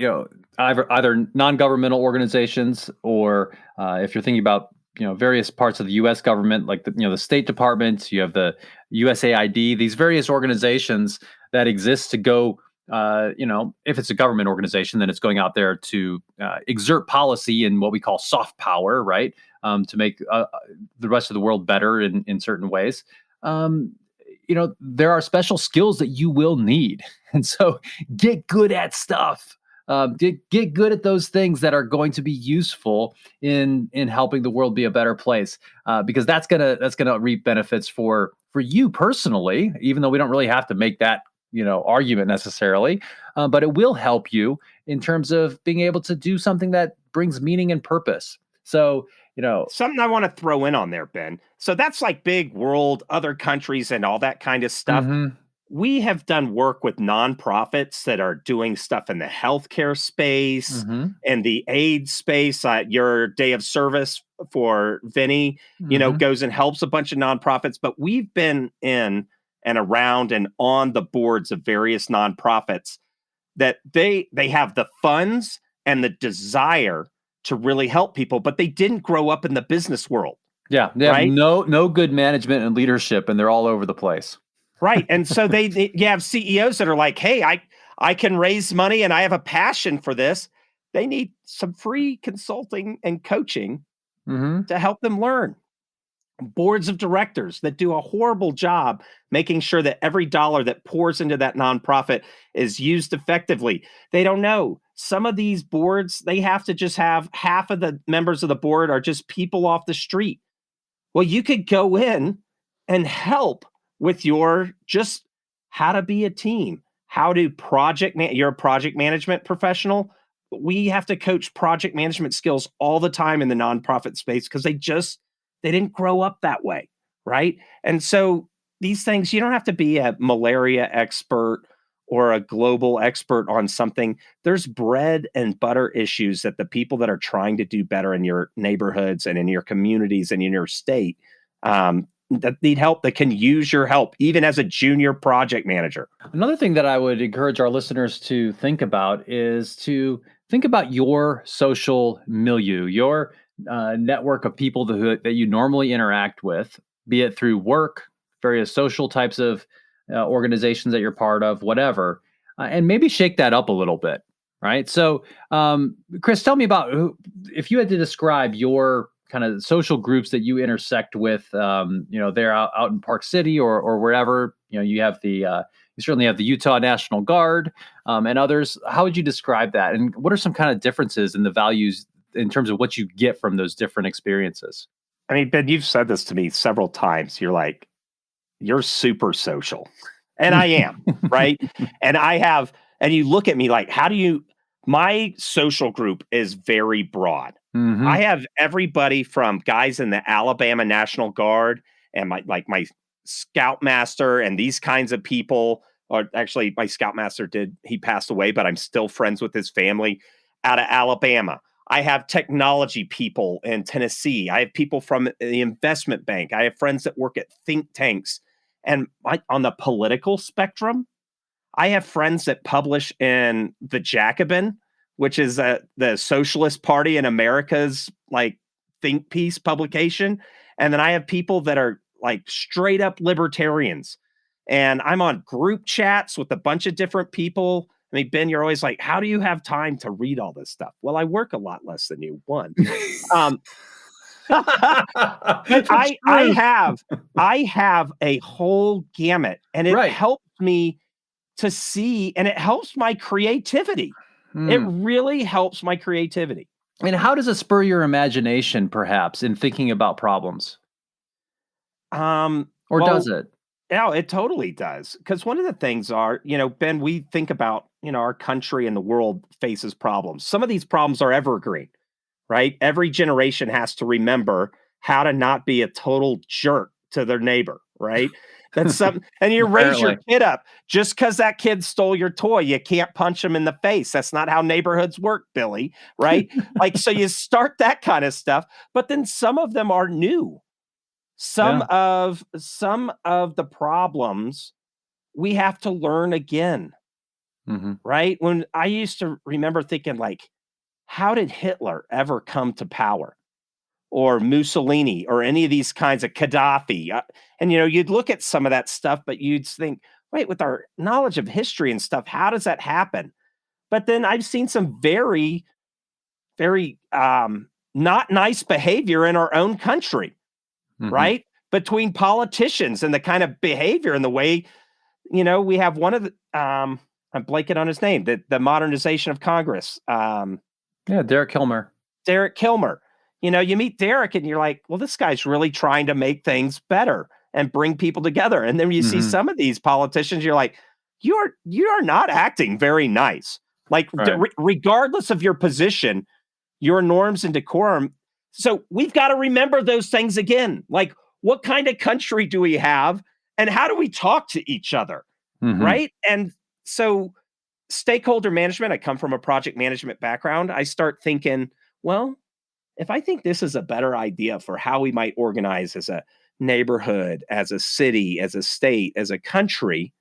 S2: either non-governmental organizations or if you're thinking about, various parts of the U.S. government, like the State Department, you have the USAID, these various organizations that exist to go, if it's a government organization, then it's going out there to exert policy in what we call soft power, right? To make the rest of the world better in certain ways. There are special skills that you will need. And so get good at stuff. Get good at those things that are going to be useful in helping the world be a better place. Because that's gonna reap benefits for you personally, even though we don't really have to make that argument necessarily. But it will help you in terms of being able to do something that brings meaning and purpose. So,
S1: something I want to throw in on there, Ben. So that's like big world, other countries and all that kind of stuff.
S2: Mm-hmm.
S1: we have done work with nonprofits that are doing stuff in the healthcare space
S2: Mm-hmm.
S1: and the AIDS space. Your day of service for Vinny,
S2: Mm-hmm.
S1: goes and helps a bunch of nonprofits. But we've been in and around and on the boards of various nonprofits that they have the funds and the desire to really help people, but they didn't grow up in the business world.
S2: Yeah, they have
S1: right?
S2: no good management and leadership, and they're all over the place.
S1: Right. And so you have CEOs that are like, hey, I can raise money and I have a passion for this. They need some free consulting and coaching to help them learn. Boards of directors that do a horrible job making sure that every dollar that pours into that nonprofit is used effectively. They don't know. Some of these boards, they have to just have half of the members of the board are just people off the street. Well, you could go in and help with your just how to be a team, how to you're a project management professional. We have to coach project management skills all the time in the nonprofit space because they didn't grow up that way, right? And so these things, you don't have to be a malaria expert or a global expert on something. There's bread and butter issues that the people that are trying to do better in your neighborhoods and in your communities and in your state that need help, that can use your help, even as a junior project manager.
S2: Another thing that I would encourage our listeners to think about is to think about your social milieu, your network of people that you normally interact with, be it through work, various social types of organizations that you're part of, whatever, and maybe shake that up a little bit, right? So, Chris, tell me about if you had to describe your kind of social groups that you intersect with, they're out in Park City or wherever, you have you certainly have the Utah National Guard and others. How would you describe that? And what are some kind of differences in the values in terms of what you get from those different experiences?
S1: I mean, Ben, you've said this to me several times. You're like, you're super social. And I am, right? And you look at me like, my social group is very broad.
S2: Mm-hmm.
S1: I have everybody from guys in the Alabama National Guard and my scoutmaster and these kinds of people. Or actually, my scoutmaster he passed away, but I'm still friends with his family out of Alabama. I have technology people in Tennessee. I have people from the investment bank. I have friends that work at think tanks. And on the political spectrum, I have friends that publish in the Jacobin, which is the Socialist Party in America's think piece publication. And then I have people that are straight up libertarians. And I'm on group chats with a bunch of different people. I mean, Ben, you're always like, how do you have time to read all this stuff? Well, I work a lot less than you, one. I have a whole gamut, and it helps me to see, and it helps my creativity. It really helps my creativity.
S2: And how does it spur your imagination, perhaps, in thinking about problems? Does it?
S1: Yeah, it totally does. Because one of the things are, Ben, we think about, our country and the world faces problems. Some of these problems are evergreen, right? Every generation has to remember how to not be a total jerk to their neighbor, right? That's something. And you raise your kid up. Just because that kid stole your toy, you can't punch him in the face. That's not how neighborhoods work, Billy, right? So you start that kind of stuff. But then some of them are new. Some of the problems we have to learn again, right? When I used to remember thinking how did Hitler ever come to power? Or Mussolini or any of these kinds of Gaddafi. And, you'd look at some of that stuff, but you'd think, wait, with our knowledge of history and stuff, how does that happen? But then I've seen some very, very not nice behavior in our own country, right? Between politicians and the kind of behavior and the way, we have one of the, I'm blanking on his name, the modernization of Congress.
S2: Derek Kilmer.
S1: Derek Kilmer. You meet Derek and you're like, well, this guy's really trying to make things better and bring people together. And then you see some of these politicians, you're like, you are not acting very nice. Regardless of your position, your norms and decorum. So we've got to remember those things again. What kind of country do we have? And how do we talk to each other? right? And so stakeholder management, I come from a project management background. I start thinking, well, if I think this is a better idea for how we might organize as a neighborhood, as a city, as a state, as a country,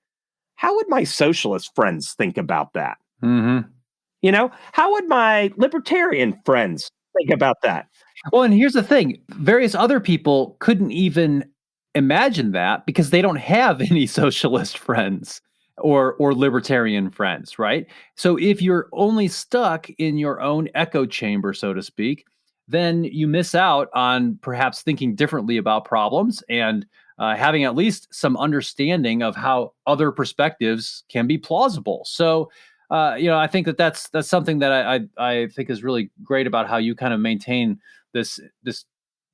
S1: how would my socialist friends think about that? You know, how would my libertarian friends think about that?
S2: Well, and here's the thing, various other people couldn't even imagine that because they don't have any socialist friends or libertarian friends, right? So if you're only stuck in your own echo chamber, so to speak, then you miss out on perhaps thinking differently about problems and having at least some understanding of how other perspectives can be plausible. So I think that's something that I think is really great about how you kind of maintain this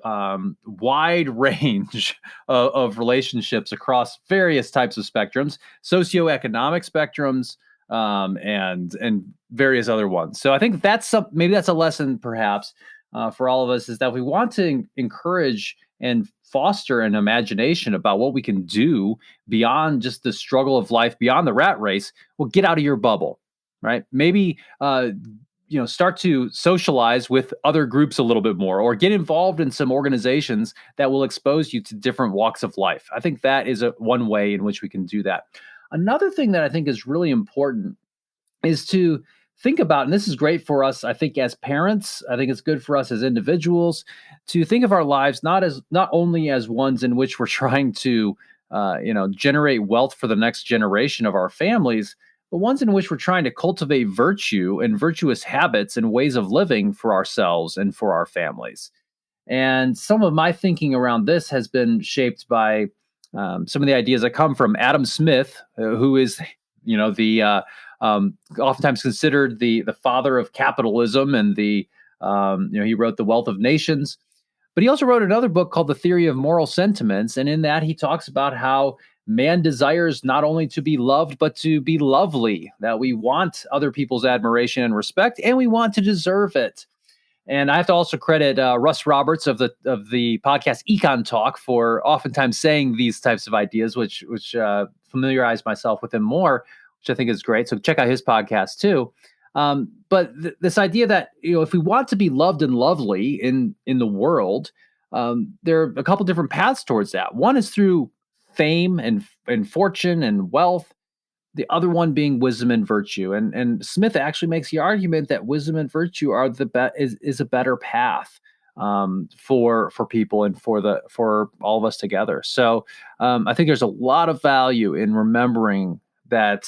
S2: wide range of relationships across various types of spectrums, socioeconomic spectrums, and various other ones. So I think maybe that's a lesson perhaps for all of us, is that if we want to encourage and foster an imagination about what we can do beyond just the struggle of life, beyond the rat race. Well, get out of your bubble, right? Maybe start to socialize with other groups a little bit more, or get involved in some organizations that will expose you to different walks of life. I think that is one way in which we can do that. Another thing that I think is really important is to think about, and this is great for us, I think, as parents. I think it's good for us as individuals to think of our lives not only as ones in which we're trying to generate wealth for the next generation of our families, but ones in which we're trying to cultivate virtue and virtuous habits and ways of living for ourselves and for our families. And some of my thinking around this has been shaped by some of the ideas that come from Adam Smith, who is, the oftentimes considered the father of capitalism, and he wrote The Wealth of Nations. But he also wrote another book called The Theory of Moral Sentiments, and in that he talks about how man desires not only to be loved, but to be lovely, that we want other people's admiration and respect, and we want to deserve it. And I have to also credit Russ Roberts of the podcast Econ Talk for oftentimes saying these types of ideas, which familiarize myself with him more, which I think is great. So check out his podcast too. But this idea that, if we want to be loved and lovely in the world, there are a couple different paths towards that. One is through fame and fortune and wealth. The other one being wisdom and virtue. And Smith actually makes the argument that wisdom and virtue are is a better path for people and for all of us together. So I think there's a lot of value in remembering that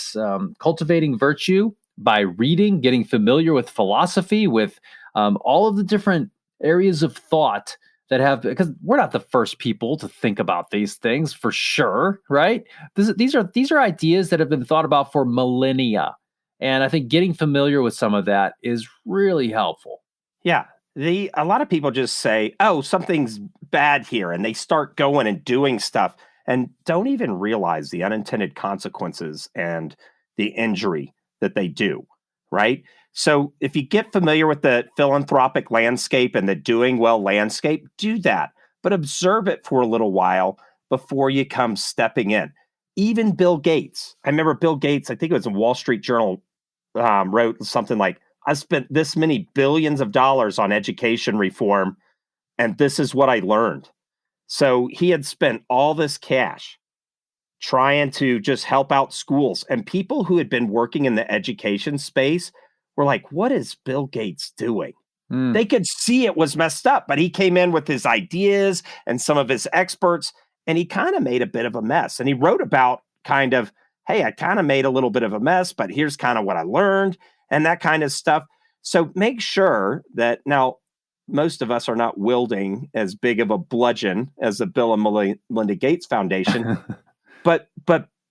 S2: cultivating virtue by reading, getting familiar with philosophy, with all of the different areas of thought because we're not the first people to think about these things, for sure, right? These are ideas that have been thought about for millennia. And I think getting familiar with some of that is really helpful.
S1: Yeah. A lot of people just say, oh, something's bad here, and they start going and doing stuff and don't even realize the unintended consequences and the injury that they do, right? So if you get familiar with the philanthropic landscape and the doing well landscape, do that, but observe it for a little while before you come stepping in. Even Bill Gates, I remember Bill Gates, I think it was in Wall Street Journal, wrote something like, I spent this many billions of dollars on education reform, and this is what I learned. So he had spent all this cash trying to just help out schools, and people who had been working in the education space were like, what is Bill Gates doing? They could see it was messed up, but he came in with his ideas and some of his experts, and he kind of made a bit of a mess. And he wrote about kind of, hey, I kind of made a little bit of a mess, but here's kind of what I learned and that kind of stuff. So make sure that now most of us are not wielding as big of a bludgeon as the Bill and Melinda Gates Foundation, but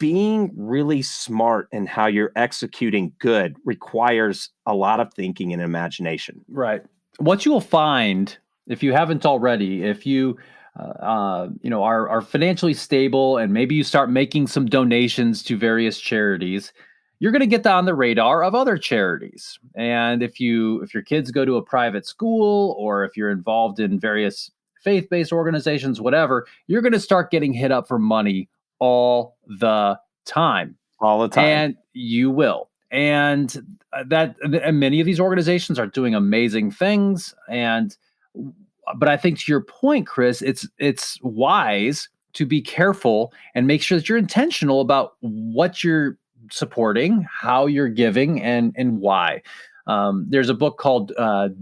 S1: being really smart in how you're executing good requires a lot of thinking and imagination.
S2: Right. What you will find, if you haven't already, if you are financially stable and maybe you start making some donations to various charities, you're going to get on the radar of other charities. And if your kids go to a private school, or if you're involved in various faith-based organizations, whatever, you're going to start getting hit up for money all the time.
S1: all the time.
S2: And you will. And and many of these organizations are doing amazing things. But I think to your point, Chris, it's wise to be careful and make sure that you're intentional about what you're supporting, how you're giving, and why. There's a book called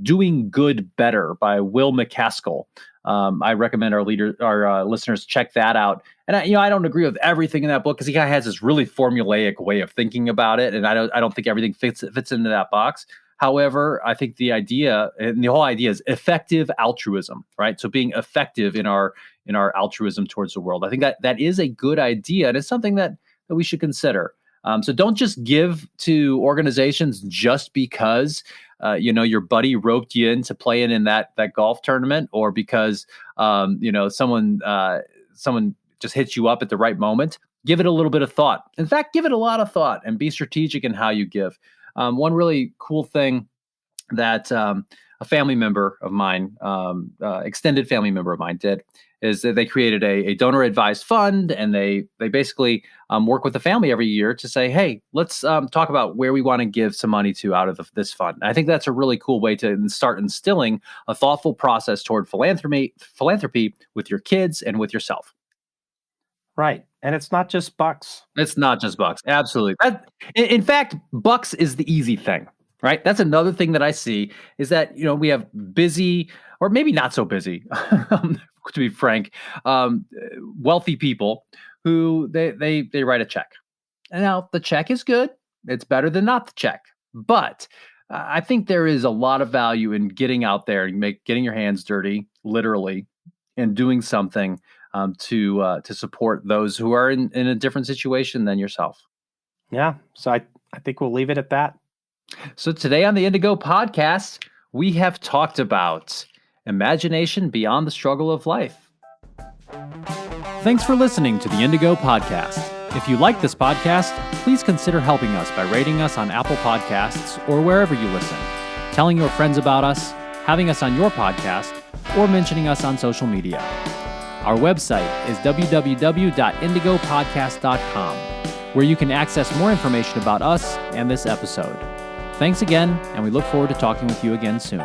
S2: Doing Good Better by Will McCaskill. I recommend our listeners check that out. And I don't agree with everything in that book because he kind of has this really formulaic way of thinking about it, and I don't think everything fits into that box. However, I think the whole idea is effective altruism, right? So being effective in our altruism towards the world. I think that is a good idea, and it's something that we should consider. So don't just give to organizations just because your buddy roped you in to play in that golf tournament, or because someone just hits you up at the right moment. Give it a little bit of thought. In fact, give it a lot of thought and be strategic in how you give. One really cool thing that a family member of mine, extended family member of mine, did is that they created a donor advised fund, and they basically work with the family every year to say, hey, let's talk about where we want to give some money to out of this fund. And I think that's a really cool way to start instilling a thoughtful process toward philanthropy with your kids and with yourself.
S1: Right. And it's not just bucks.
S2: It's not just bucks. Absolutely. In fact, bucks is the easy thing, right? That's another thing that I see is that, we have busy, or maybe not so busy, to be frank, wealthy people who they write a check. And now the check is good. It's better than not the check. But I think there is a lot of value in getting out there and getting your hands dirty, literally, and doing something to support those who are in a different situation than yourself.
S1: Yeah. So I think we'll leave it at that.
S2: So today on the Indigo Podcast, we have talked about imagination beyond the struggle of life.
S3: Thanks for listening to the Indigo Podcast. If you like this podcast, please consider helping us by rating us on Apple Podcasts or wherever you listen, telling your friends about us, having us on your podcast, or mentioning us on social media. Our website is www.indigopodcast.com, where you can access more information about us and this episode. Thanks again, and we look forward to talking with you again soon.